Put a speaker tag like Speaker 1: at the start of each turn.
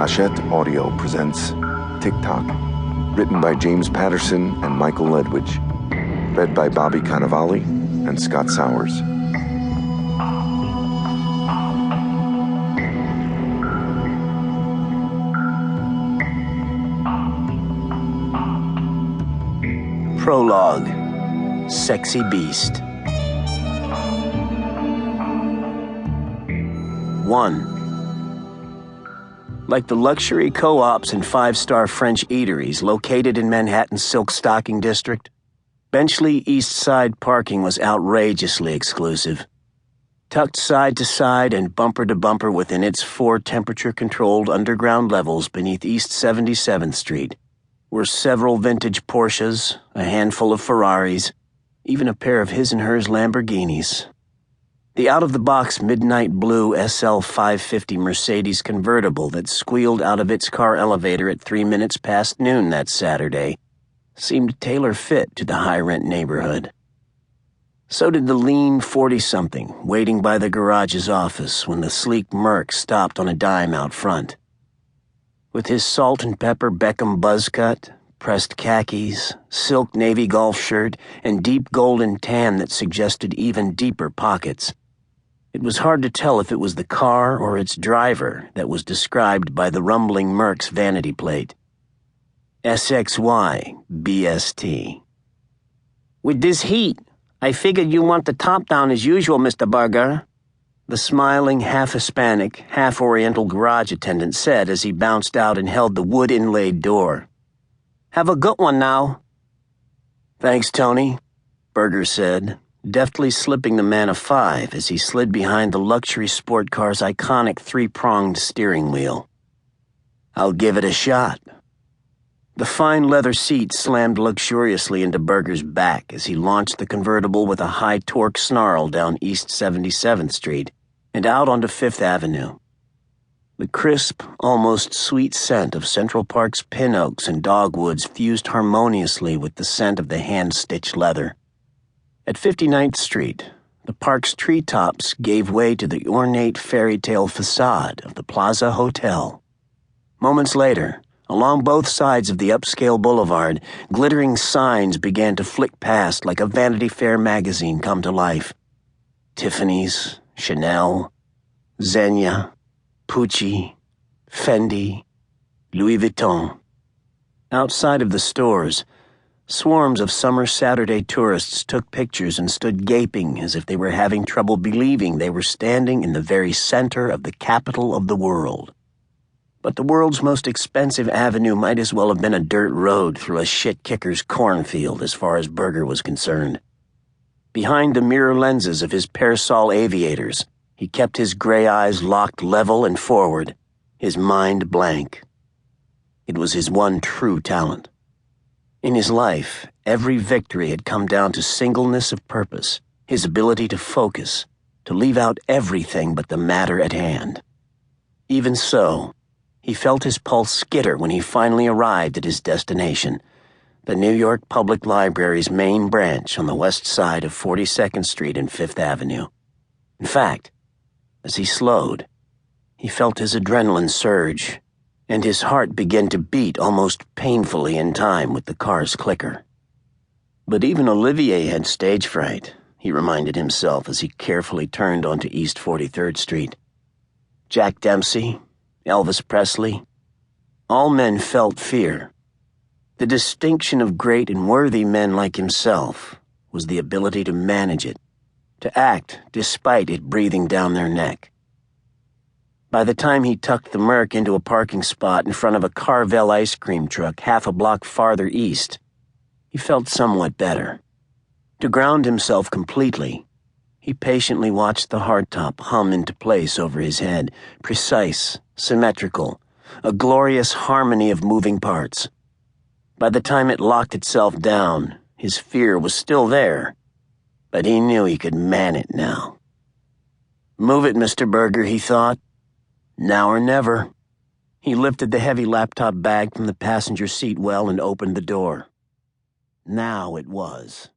Speaker 1: Hachette Audio presents Tock, written by James Patterson and Michael Ledwidge, read by Bobby Cannavale and Scott Sowers.
Speaker 2: Prologue. Sexy Beast. 1. Like the luxury co-ops and five-star French eateries located in Manhattan's Silk Stocking District, Benchley East Side parking was outrageously exclusive. Tucked side to side and bumper to bumper within its 4 temperature-controlled underground levels beneath East 77th Street were several vintage Porsches, a handful of Ferraris, even a pair of his and hers Lamborghinis. The out-of-the-box midnight blue SL 550 Mercedes convertible that squealed out of its car elevator at 3 minutes past noon that Saturday seemed tailor-fit to the high-rent neighborhood. So did the lean 40-something waiting by the garage's office when the sleek Merc stopped on a dime out front. With his salt and pepper Beckham buzz cut, pressed khakis, silk navy golf shirt, and deep golden tan that suggested even deeper pockets, it was hard to tell if it was the car or its driver that was described by the rumbling Merc's vanity plate. SXY BST. "With this heat, I figured you want the top down as usual, Mr. Burger," the smiling, half-Hispanic, half-Oriental garage attendant said as he bounced out and held the wood-inlaid door. "Have a good one now." "Thanks, Tony," Burger said, deftly slipping the man a 5 as he slid behind the luxury sport car's iconic 3-pronged steering wheel. "I'll give it a shot." The fine leather seat slammed luxuriously into Burger's back as he launched the convertible with a high-torque snarl down East 77th Street and out onto 5th Avenue. The crisp, almost sweet scent of Central Park's pin oaks and dogwoods fused harmoniously with the scent of the hand-stitched leather. At 59th Street, the park's treetops gave way to the ornate fairy tale facade of the Plaza Hotel. Moments later, along both sides of the upscale boulevard, glittering signs began to flick past like a Vanity Fair magazine come to life. Tiffany's, Chanel, Zegna, Pucci, Fendi, Louis Vuitton. Outside of the stores, swarms of summer Saturday tourists took pictures and stood gaping as if they were having trouble believing they were standing in the very center of the capital of the world. But the world's most expensive avenue might as well have been a dirt road through a shit-kicker's cornfield as far as Burger was concerned. Behind the mirror lenses of his Parasol aviators, he kept his gray eyes locked level and forward, his mind blank. It was his one true talent. In his life, every victory had come down to singleness of purpose, his ability to focus, to leave out everything but the matter at hand. Even so, he felt his pulse skitter when he finally arrived at his destination, the New York Public Library's main branch on the west side of 42nd Street and 5th Avenue. In fact, as he slowed, he felt his adrenaline surge, and his heart began to beat almost painfully in time with the car's clicker. But even Olivier had stage fright, he reminded himself as he carefully turned onto East 43rd Street. Jack Dempsey, Elvis Presley, all men felt fear. The distinction of great and worthy men like himself was the ability to manage it, to act despite it breathing down their neck. By the time he tucked the Merc into a parking spot in front of a Carvel ice cream truck half a block farther east, he felt somewhat better. To ground himself completely, he patiently watched the hardtop hum into place over his head, precise, symmetrical, a glorious harmony of moving parts. By the time it locked itself down, his fear was still there, but he knew he could man it now. "Move it, Mr. Burger," he thought. Now or never. He lifted the heavy laptop bag from the passenger seat well and opened the door. Now it was.